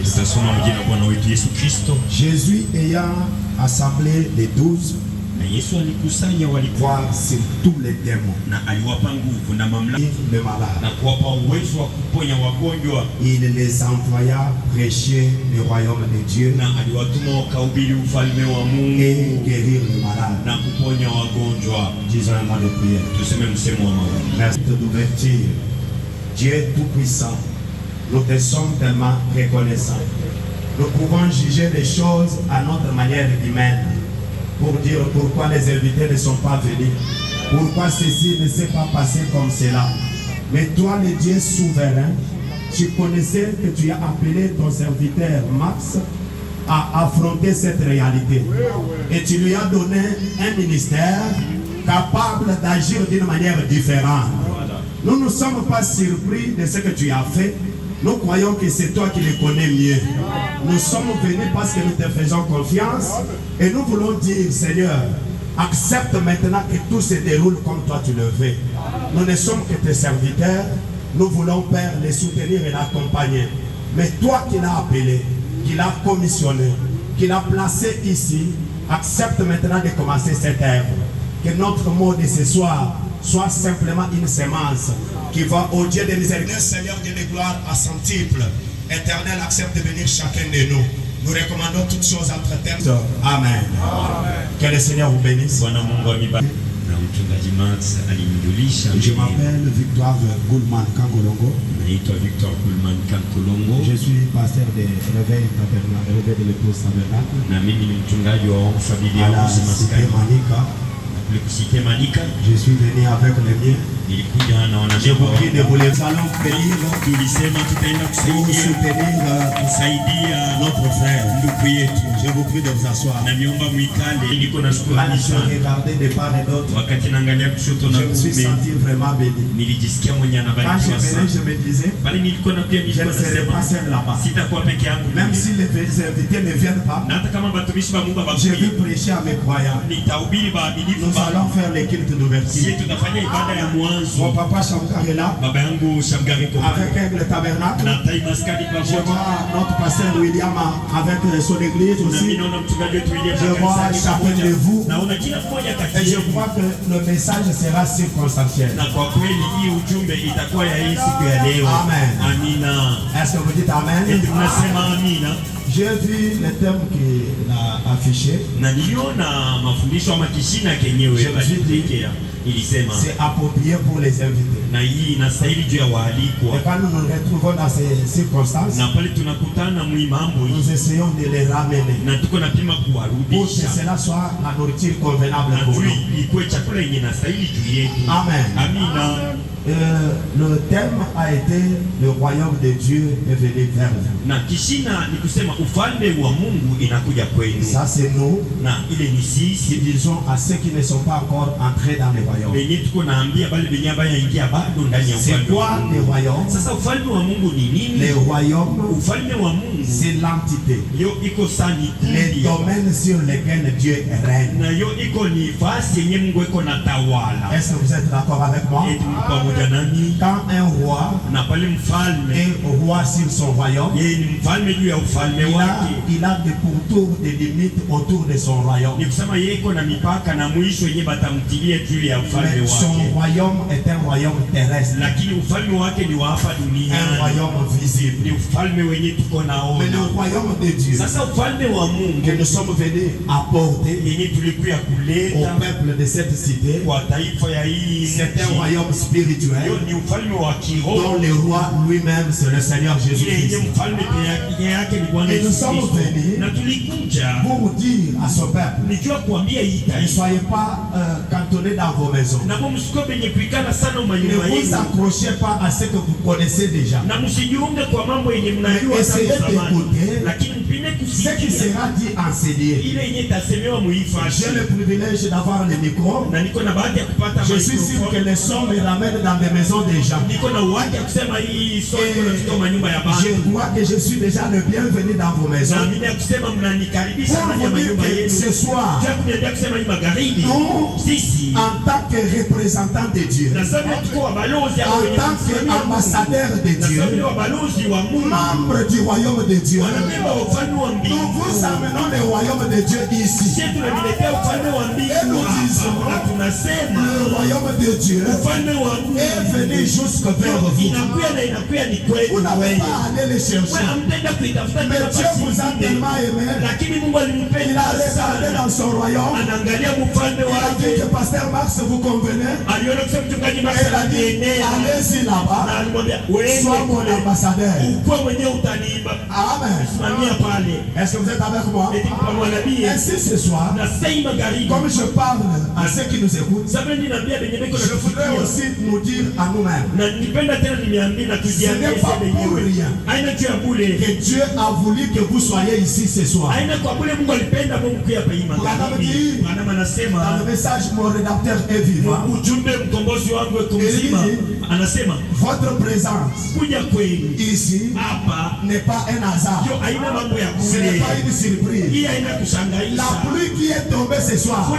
Tutasoma mjina Bwana wetu Yesu Kristo. Jésus ayant assemblé les 12, na Yesu alikusanya voir sur tous les démons, na aliwapa nguvu na mamlaka les malades, na kuwapa uwezo wa kuponya wagonjwa. Il les envoya prêcher le royaume de Dieu na aliwatuma wakahubiri ufalme wa Mungu et guérir les malades. na kuponya wagonjwa. Disons un mot de prière. Tuseme msemo wa maombi. Merci de l'ouverture. Dieu tout-puissant, nous te sommes tellement reconnaissants. Nous pouvons juger les choses à notre manière humaine pour dire pourquoi les invités ne sont pas venus, pourquoi ceci ne s'est pas passé comme cela. Mais toi, le Dieu souverain, tu connaissais que tu as appelé ton serviteur Max à affronter cette réalité. Et tu lui as donné un ministère capable d'agir d'une manière différente. Nous ne sommes pas surpris de ce que tu as fait. Nous croyons que c'est toi qui les connais mieux. Nous sommes venus parce que nous te faisons confiance et nous voulons dire, Seigneur, accepte maintenant que tout se déroule comme toi tu le veux. Nous ne sommes que tes serviteurs. Nous voulons, Père, les soutenir et l'accompagner. Mais toi qui l'as appelé, qui l'as commissionné, qui l'as placé ici, accepte maintenant de commencer cette œuvre. Que notre mot de ce soir soit simplement une sémence qui va au Dieu de miséricorde. Seigneur Dieu de gloire à centuple, éternel, accepte de venir chacun de nous. Nous recommandons toutes choses entre terres. Amen. Que le Seigneur vous bénisse. Je m'appelle Victoire Goulman Kangolongo. Je suis pasteur de réveil de l'épouse tabernacle à la cité Manika. Je suis venu avec les miens. Je vous prie de vous lever. Nous allons venir pour soutenir notre frère. Je vous prie de vous asseoir. Regardez de part et d'autre. Je me suis senti vraiment béni. Quand je venais, je me disais, je ne serai pas seul là-bas. Même si les invités ne viennent pas, je vais prêcher à mes croyants. Nous allons faire les cultes d'ouverture. Mon papa Shamgar est là, avec le tabernacle. Je vois notre pasteur William avec son église aussi. Je vois chacun de vous. Et je crois que le message sera circonstanciel. Amen. Est-ce que vous dites Amen? J'ai vu le thème qu'il a affiché. Je me suis dit, c'est approprié pour les invités. Et quand nous nous retrouvons dans ces circonstances, nous essayons de les ramener pour que cela soit la nourriture convenable pour nous. Amen. Le thème a été le royaume de Dieu est venu vers vous. Ça c'est nous qui disons à ceux qui ne sont pas encore entrés dans le royaume. C'est quoi le royaume? Le royaume, c'est l'entité, les domaines sur lesquels Dieu règne. Est-ce que vous êtes d'accord avec moi? Quand un roi est roi sur son royaume, il a des pourtours, des limites autour de son royaume. Mais son royaume est un royaume terrestre, un royaume visible. Mais le royaume de Dieu que nous sommes venus apporter au peuple de cette cité, c'est un royaume spirituel dont le roi lui-même c'est le Seigneur Jésus-Christ. Et nous sommes venus pour vous dire à ce peuple, ne soyez pas cantonnés dans vos maisons. Ne vous accrochez pas à ce que vous connaissez déjà. Mais essayez d'écouter ce qui sera dit enseigné. J'ai le privilège d'avoir le micro. Je suis sûr que les sons me ramènent dans des maisons des gens. Et je crois que je suis déjà le bienvenu dans vos maisons. Pour vous dire que ce soir, nous en tant que représentant de Dieu, en tant qu'ambassadeur de Dieu, membre du royaume de Dieu, nous vous amenons le royaume de Dieu ici. Et nous disons, le royaume de Dieu est venu jusque vers vous. Vous n'avez pas à aller le chercher. Mais Dieu vous a tellement aimé, il a regardé dans son royaume. Il a dit que Pasteur Max vous convenez. Il a dit, allez-y là-bas, sois mon ambassadeur. Amen. Est-ce que vous êtes avec moi? Ainsi ce soir, comme je parle à ceux qui nous écoutent, je voudrais aussi nous dire à nous-mêmes, ce n'est pas pour rien que Dieu a voulu que vous soyez ici ce soir. Dans le message, mon rédacteur est vivant. Il dit, votre présence ici n'est pas un hasard. Ce n'est pas une surprise. La pluie qui est tombée ce soir, pour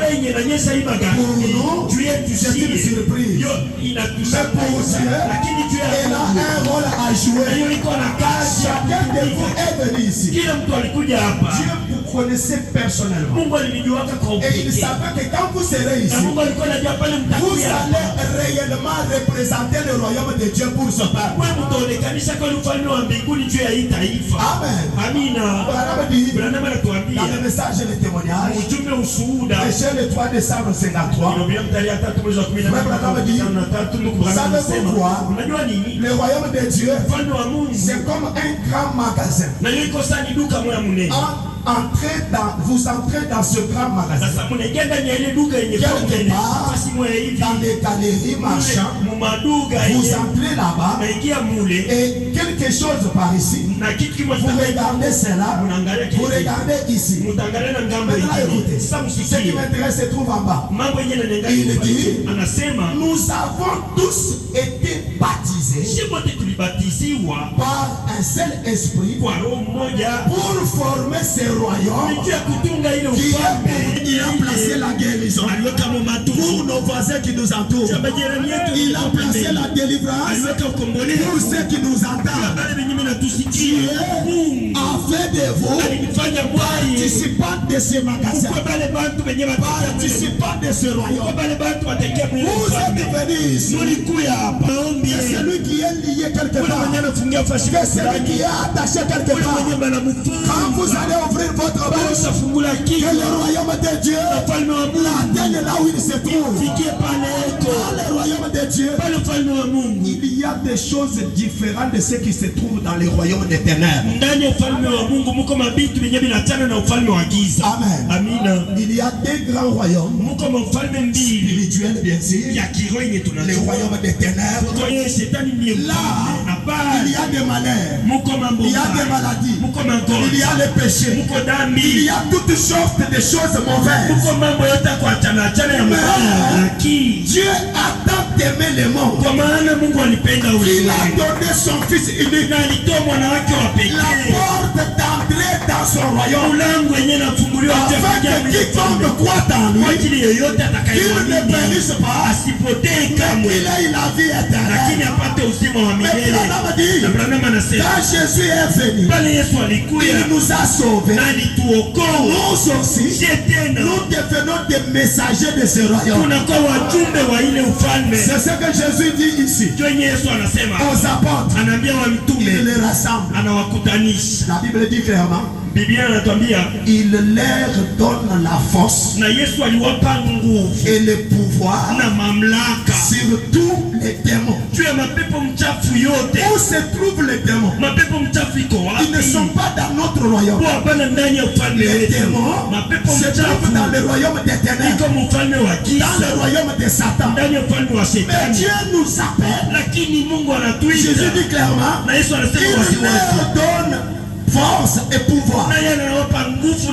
nous, c'est une surprise. Mais pour Dieu, il a un rôle à jouer. Chacun de vous est venu ici. Dieu vous connaissait personnellement. Et il savait que quand vous serez ici, vous allez réellement représenter le royaume de Dieu pour ce peuple. Amen. Dans le message et le témoignage, Péché le 3 décembre 53, savez-vous quoi? Le royaume de Dieu, c'est comme un grand magasin. Vous entrez dans ce grand magasin. Quelque part, dans les galeries marchands, vous entrez là-bas et quelque chose par ici. Vous regardez cela, vous regardez ici. Maintenant écoutez, ce qui m'intéresse se trouve en bas. Il dit, nous avons tous été baptisés par un seul esprit pour former ce royaume. Il a placé la guérison pour nos voisins qui nous entourent. Il a placé la délivrance pour ceux qui nous entendent. Dieu a fait de vous participants de ce magasin, participants de ce royaume. Vous êtes venus ici. Que celui qui est lié quelque part, que celui qui est attaché quelque part, quand vous allez ouvrir votre bouche, que le royaume de Dieu l'atteigne là où il se trouve. Dans le royaume de Dieu, il y a des choses différentes de ce qui se trouve dans le royaume des ténèbres. Amen. Il y a des grands royaumes spirituels, bien sûr. Le royaume des ténèbres. Là, il y a des malheurs, il y a des maladies, il y a les péchés, il y a toutes sortes de choses mauvaises. Dieu a tant aimé le monde, il a donné son fils unique, la porte d'entrée dans son royaume, afin que quiconque croit en lui, qu'il ne périsse pas, mais qu'il ait la vie éternelle. Mais quand Jésus est venu, il nous a sauvés. Nous aussi, nous devenons des messagers de ce royaume. C'est ce que Jésus dit ici aux apôtres. Il les rassemble. La Bible dit clairement, il leur donne la force et le pouvoir sur tous les démons. Où se trouvent les démons? Ils ne sont pas dans notre royaume. Les démons se trouvent dans le royaume des ténèbres, dans le royaume de Satan. Mais Dieu nous appelle. Jésus dit clairement, il leur donne force et pouvoir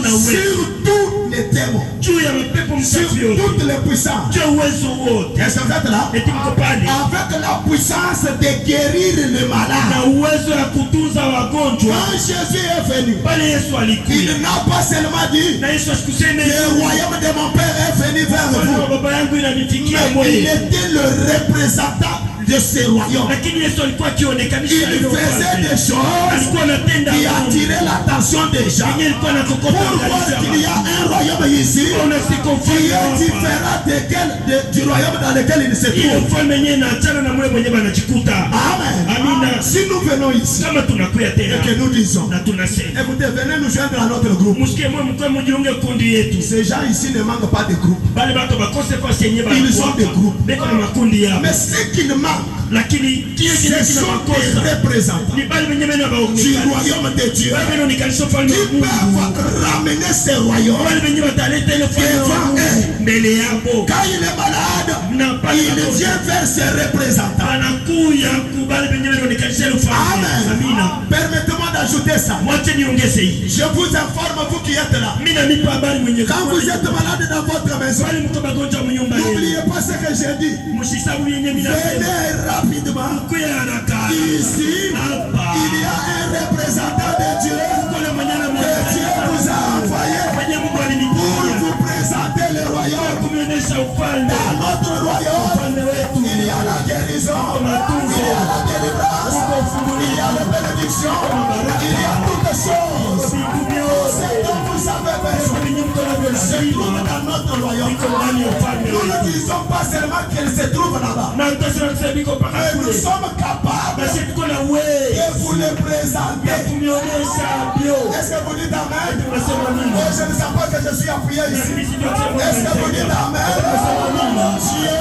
sur tous les démons, juu ya mapepo sur mchafu yote, toutes les puissances. juu ya uwezo wote. Est-ce que vous êtes là? Eti mko pale Avec la puissance de guérir le malade. na uwezo ya kutunza wagonjwa. Quand Jésus est venu, Pale Yesu alikuja il n'a pas seulement dit na Yesu asikuseme le royaume de mon Père est venu vers ufalme wa vous. baba yangu inanifikia Mais il mwenye, était le représentant de ce royaume. lakini Yesu alikuwa akionekanisha Il hilo faisait ufalme. des choses Alikuwa anatenda qui mambo attiraient l'attention des gens. yenye ilikuwa nakokota Pour voir qu'il y a un royaume ici qui est différent du royaume dans lequel il se ile trouve. ufalme yenyewe inaachana na mwe mwenyewe anajikuta. Amen. Amina. Si nous venons ici Kama tunakuya et tena que nous disons, na tunasema écoutez, venez nous joindre à notre groupe. msikie mwe mkwe mjiunge kundi yetu. Ces gens ici ne manquent pas de groupe. Bali bato bakose fasi yenyewe Ils sont des groupes. beko na makundi yao. Mais ce qui ne manque, Lakini kile ce kile sont kinakosa des représentants ni bali wenyewe na du baongozi. royaume de Dieu Bali ni kanisa ufalme qui wa Mungu. peuvent ramener ce royaume. Wale wenyewe wataleta ile ufalme wa Devant Mungu eux. mbele yao. Quand il est malade, Na pale il vient vers ses représentants. anakuya kubali wenyewe ndio kanisa ile ufalme. Amen. Amina. Permettez-moi d'ajouter ça. Mwache niongeze hii. Je vous informe, vous qui êtes là. Mimi nanipa habari mwenyewe. Quand vous êtes malade dans votre maison, Wale mko magonjwa mnyumba yenu. n'oubliez pas ce que j'ai dit. Mshisabu yenyewe mimi nasema. Venez rapidement. Kuya haraka. Ici, Hapa. il y a un représentant de Dieu Kuna manyana que Dieu vous a envoyé mwenye Mungu pour alinitumia vous présenter le royaume. kumionyesha ufalme. Dans notre royaume, Ufalme wetu. il y a la guérison, il y a la délivrance, il y a la bénédiction, il y a toutes choses. C'est dont vous avez besoin. Se trouve dans notre royaume. Nous ne disons pas seulement qu'elle se trouve là-bas, Na utasema biko paka mais nous kule. sommes capables Basi tuko na wewe de vous les ya présenter. kumionyesha bio. Est-ce que vous dites Amen? Tunasema nini? Oh, je ne sais pas que je suis appuyé ici. Mimi sijui kusema Est-ce que vous dites Amen? Dieu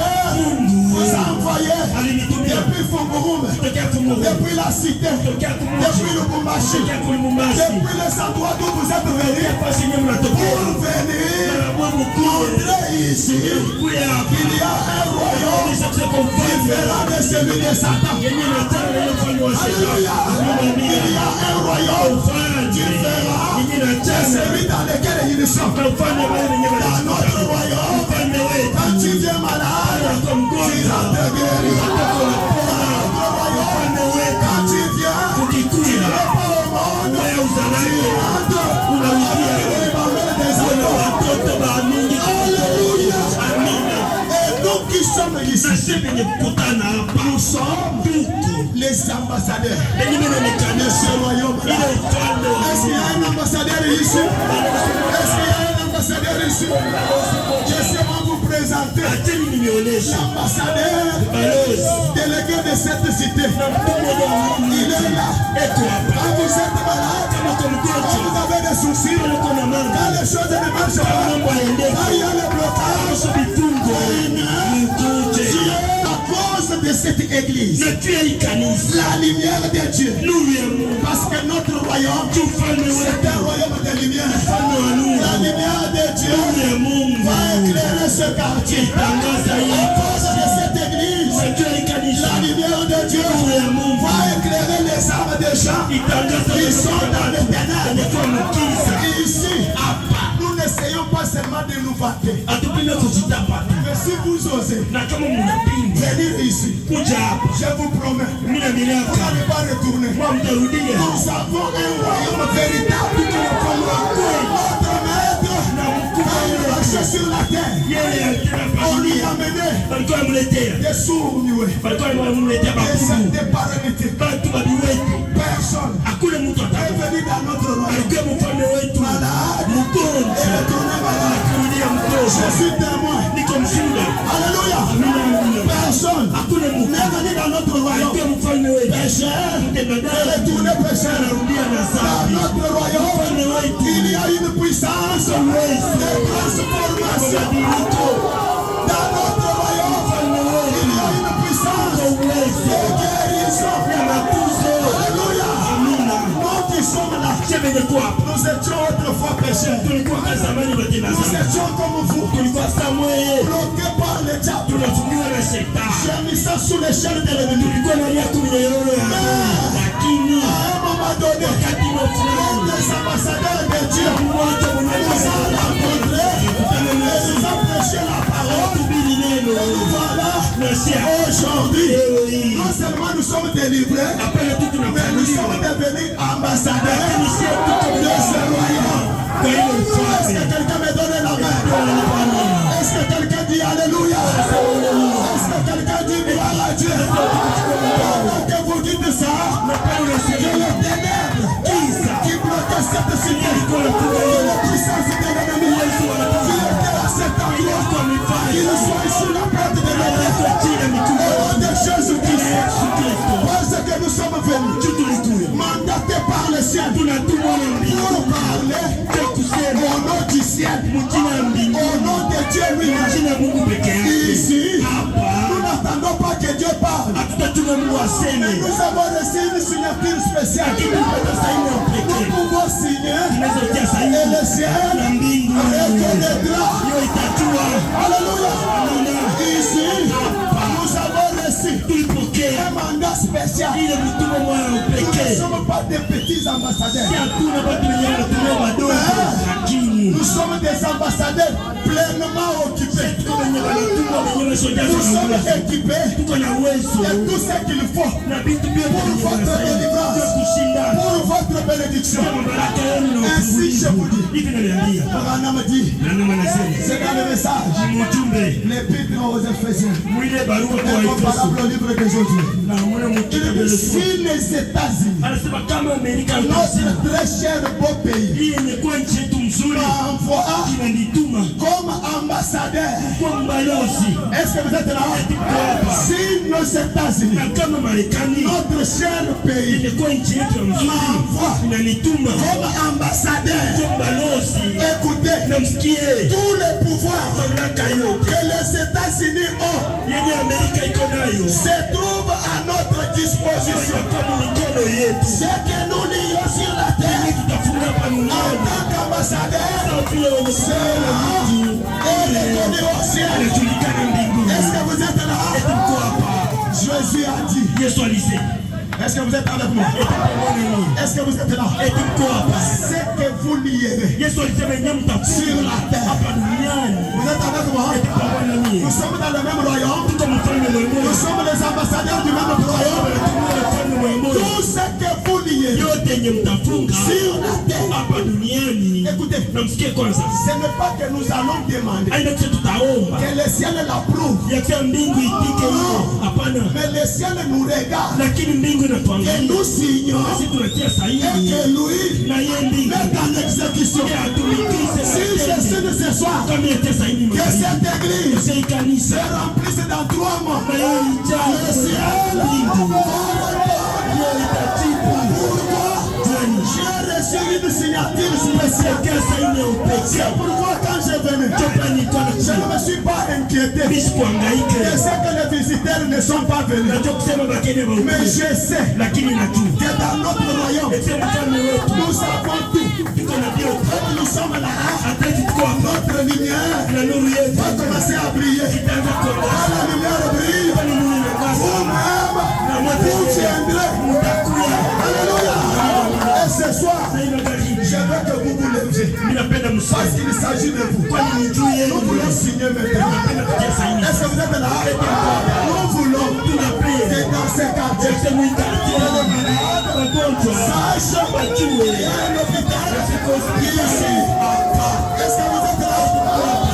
vous a envoyé alinitumia depuis Fungurume, kutokea Fungurume, depuis la cité, kutokea Kumushi, depuis Lubumbashi, kutokea Kulumumbashi. depuis les endroits d'où vous êtes venus Basi yenyewe mnatokea. pour venir Na Mungu kule. montrer ici Kuya hapa. qu'il y a un royaume Onyesha kwa ufalme. différent de celui de Satan. Yenyewe nataka ile ufalme wa Alléluia. Shetani. Il y a un royaume différent Yenyewe de nataka celui dans lequel ils sont. na ufalme wale wenyewe Dans notre wanataka. royaume, Ufalme wetu. quand tu viens malade, Kwa tu mgonjwa. vas te guérir. Ufalme wetu. Quand tu viens, tu Ukikuya. n'es pas au monde, Wewe tu uzalani. entres. Unaingia. Et parmi des Kuna enfants. watoto ba mingi. Alléluia. Amina. Et nous qui sommes ici, Na sisi penye kukutana hapa. nous sommes Tuko. les ambassadeurs Yenyewe de inaonekana ce royaume-là. ile ufalme wa Est-ce qu'il y a un ambassadeur ici? Est-ce qu'il y a un ambassadeur ici? Laissez-moi vous présenter Acheni nimeonyesha. l'ambassadeur Balozi. délégué de cette cité. Na mtume wa Mungu. Il est là. Eko hapa. Quand vous êtes malade, Kama kwa quand mgonjwa. vous avez des soucis, Kama uko na mambo. quand les choses ne marchent pas, Mambo hayaendeki. quand il y a le blocage, Kuhusu vifungo. Mkuje. Dieu, à cause de cette église, Na juu ya hii kanisa. la lumière de Dieu, Nuru ya Mungu. parce que notre royaume, Ufalme c'est wetu. un royaume de lumière. Ufalme wa nuru. La lumière de Dieu Nuru ya Mungu. va éclairer ce quartier. Tangaza À hii. cause de cette église, Na juu ya hii kanisa. la lumière de Dieu Nuru ya Mungu. va éclairer les âmes des gens Itangaza qui sont dans les ténèbres. Alikuwa mkiza. Ici, nous n'essayons pas seulement de nous vanter, Atupime kujitapa. mais si vous osez Na kama mnapinga. venir ici, Kuja hapa. je vous promets, Mimi na vous milaka. n'allez pas retourner. Kwa mtarudia. Nous avons un royaume véritable. Notre maître, Na mkubwa quand il yule. marchait sur la terre, Yeye alikuwa on lui amenait walikuwa wamletea. des sourds muets, Walikuwa wamletea des bakulu. des paralytiques. Watu wabiwetu. Personne Hakuna mtu est atakuwa. venu dans notre royaume Alikuwa mfalme wetu. malade et Mgonjwa. retourné malade. Kurudia Je mgonjwa. suis témoin. Niko mshuhuda. Alléluia. Personne Hakuna mtu. n'est venu dans notre royaume Alikuwa mfalme wetu. pécheur et Mtendadaji. retourné pécheur. Anarudia na Dans dhambi. notre royaume, Mfalme wetu. il y a une puissance de transformation. Dans notre royaume, Mfalme wetu. il y a une puissance de guérison. Alléluia. Amina. Nous qui sommes là, Chebe kwa hapa. nous étions autrefois pécheurs. Tulikuwa kazamani watenda Nous dhambi. étions comme vous, Tulikuwa Samuel. bloqués par le diable, Tunafungiwa na shetani. gémissant sous l'échelle de l'ennemi. Tulikuwa ndani ya minyororo ya Mungu. Lakini À un moment donné, wakati wa fulani des ambassadeurs de Dieu mmoja mwenye nous a rencontrés Aujourd'hui, leo hii non seulement nous sommes délivrés, hapana tu mais nous sommes tunafunguliwa, devenus ambassadeurs lakini sio tuko de ce royaume. kwa ile Est-ce ufalme. que quelqu'un me donne la main? Est-ce que quelqu'un dit Alléluia? Est-ce que quelqu'un dit gloire à Dieu? Pendant que vous dites ça, que les ténèbres qui bloquaient cette cité, que les puissances de l'ennemi qui étaient à cet endroit, qu'ils soient sur la porte de notre au nom de Jésus-Christ. Parce que nous sommes venus, mandatés par le ciel, pour parler au nom du ciel, au nom de Dieu lui-même. Ici, nous n'attendons pas que Dieu parle. Mais nous avons reçu une signature spéciale. Nous pouvons signer et le ciel reconnaîtra. Alléluia. Ici, nous avons reçu un mandat spécial. Nous ne sommes pas des petits ambassadeurs. Nous sommes des ambassadeurs pleinement occupés. Nous sommes équipés et tout ce qu'il faut pour votre délivrance, pour votre bénédiction. Ainsi je vous dis. Branham dit, c'est dans le message, l'épître aux Éphésiens, incomparable au livre de Josué. Si les États-Unis, notre très cher beau pays, m'envoie comme ambassadeur, est-ce que vous êtes là? Si nos États-Unis, notre cher pays, m'envoie comme ambassadeur, écoutez, tous les pouvoirs que les États-Unis ont se trouvent à notre disposition. Ce que nous lions sur la terre en tant qu'ambassadeur, c'est là et reconnu au ciel. Est-ce que vous êtes là? Jésus a dit. Est-ce que vous êtes avec moi? Est-ce que vous êtes là? Ce que vous lierez sur la terre. Vous êtes avec moi? Nous sommes dans le même royaume. Nous sommes les ambassadeurs du même royaume. Tout ce que vous lierez sur la terre. Écoutez, ce n'est pas que nous allons demander que le ciel l'approuve. Mais le ciel nous regarde. Que nous signons et que lui mette en exécution. Si je signe ce soir que cette église se remplisse dans 3 mois, le ciel j'ai reçu une signature spéciale. C'est pourquoi quand j'ai venu, je ne me suis pas inquiété de ce que les visiteurs ne sont pas venus. Mais je sais que dans notre royaume, nous savons tout. Quand nous sommes là, notre lumière va commencer à briller. Quand la lumière brille, vous-même, vous viendrez. Alléluia. Et ce soir, je veux que vous vous leviez. Parce qu'il s'agit de vous. Nous voulons signer maintenant. Est-ce que vous êtes là? Nous voulons que dans ces quartiers, les malades sachent qu'il y a un hôpital ici. Est-ce que vous êtes là?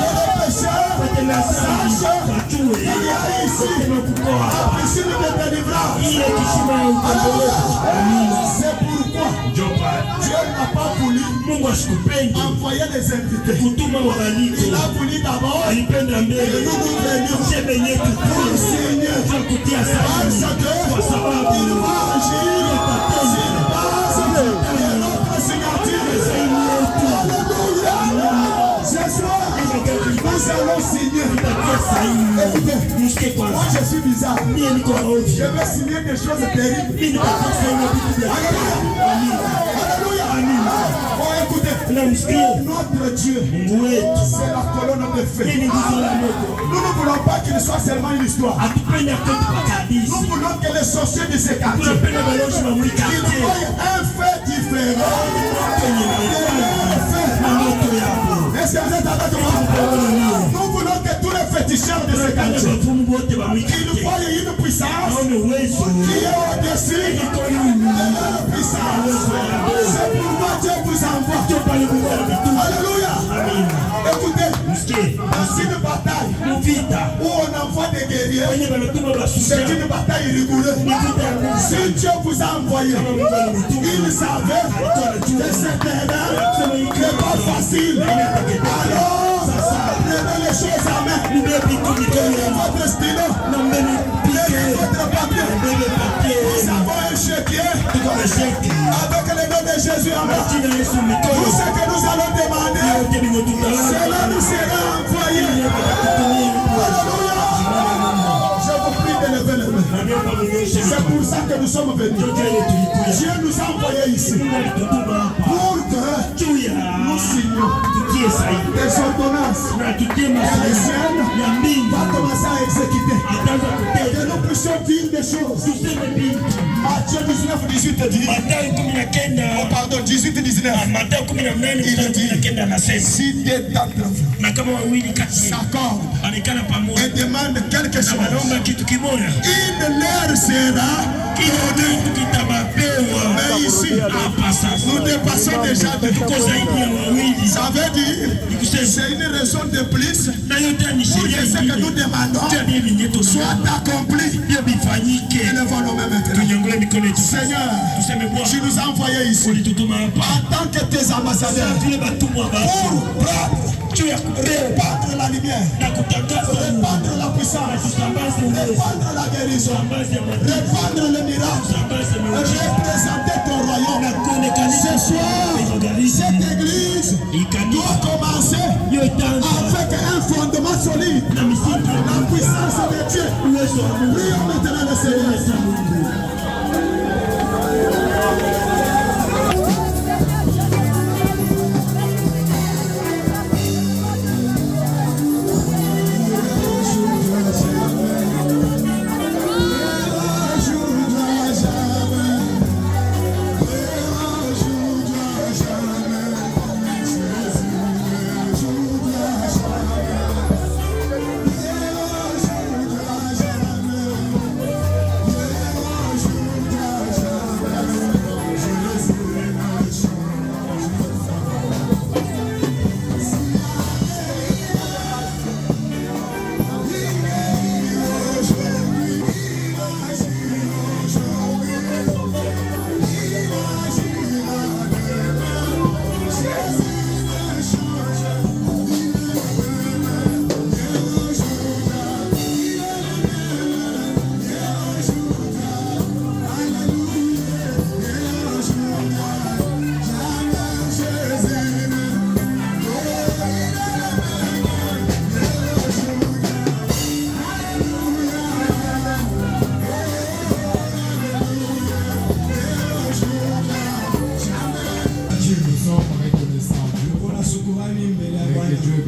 Les pécheurs sachent qu'il y a ici la piscine de délivrance. C'est pourquoi Dieu n'a pas voulu envoyer des invités. Il a voulu d'abord que nous nous venions pour signer. Parce qu'il va agir sur base de notre signature. Alléluia. Ce soir, nous allons signer. Écoutez, moi je suis bizarre. Je vais signer des choses terribles. Alléluia. Oh, écoutez, notre Dieu, c'est la colonne de feu. Nous ne voulons pas qu'il soit seulement une histoire. Nous voulons que les sorciers de ces quartiers qu'ils voient un fait différent. Est-ce que vous êtes avec moi? Nous voulons que tous les fêtes féticheurs de ce quartier. Ils voient une puissance qui est au-dessus de leur puissance. C'est pourquoi Dieu vous envoie. Alléluia. Écoutez, dans une bataille où on envoie des guerriers, c'est une bataille rigoureuse. Si Dieu vous a envoyé, il savait que cette terrain n'est pas facile. Alors, prenez les choses en main. Prenez votre stylo. Prenez votre papier. Nous avons un chéquier avec le nom de Jésus en main. Tout ce que nous allons demander, cela nous sera envoyé. Alléluia. Je vous prie de lever les mains. C'est pour ça que nous sommes venus. Dieu nous a envoyés ici pour que nous signions des ordonnances. Et les ciels va commencer à exécuter. Que nous puissions vivre des choses. Matthieu 19, 18 dit. Oh, pardon, 18, 19. Il dit, si des d'entre vous s'accordent et demandent quelque chose, il leur sera donné. Mais ici, nous dépassons déjà de ça veut dire c'est une raison de plus pour que ce que nous demandons soit accompli. Élevons nos mains maintenant. Seigneur, tu nous as envoyés ici en tant que tes ambassadeurs pour répandre la lumière, répandre la puissance, répandre la guérison, répandre le miracle, représenter ton royaume. Ce soir, cette église doit commencer avec un fondement solide, la puissance de Dieu. Prions maintenant le Seigneur.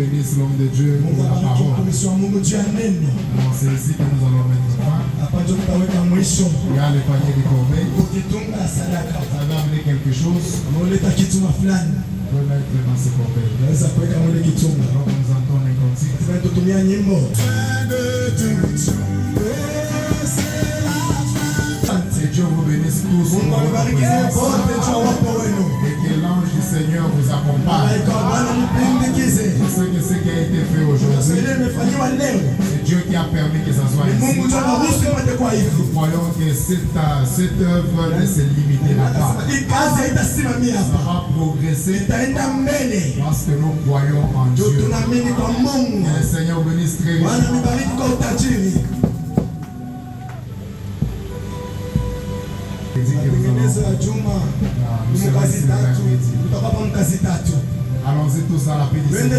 bénisse l'homme de Dieu pour la parole. C'est ici que nous allons mettre fin. Il y a le panier de corbeilles. Ça va amener quelque chose. On peut mettre dans ce corbeille. Donc nous entendons un cantique. Que Dieu vous bénisse tous. Et que l'ange du Seigneur vous accompagne. Ce qui a été fait aujourd'hui, c'est Dieu qui a permis que ça soit ici. Nous croyons que cette œuvre ne se limite là-bas. Ça va progresser parce que nous croyons en Dieu. Que le Seigneur bénisse très richement. Allons-y tous à la pédition.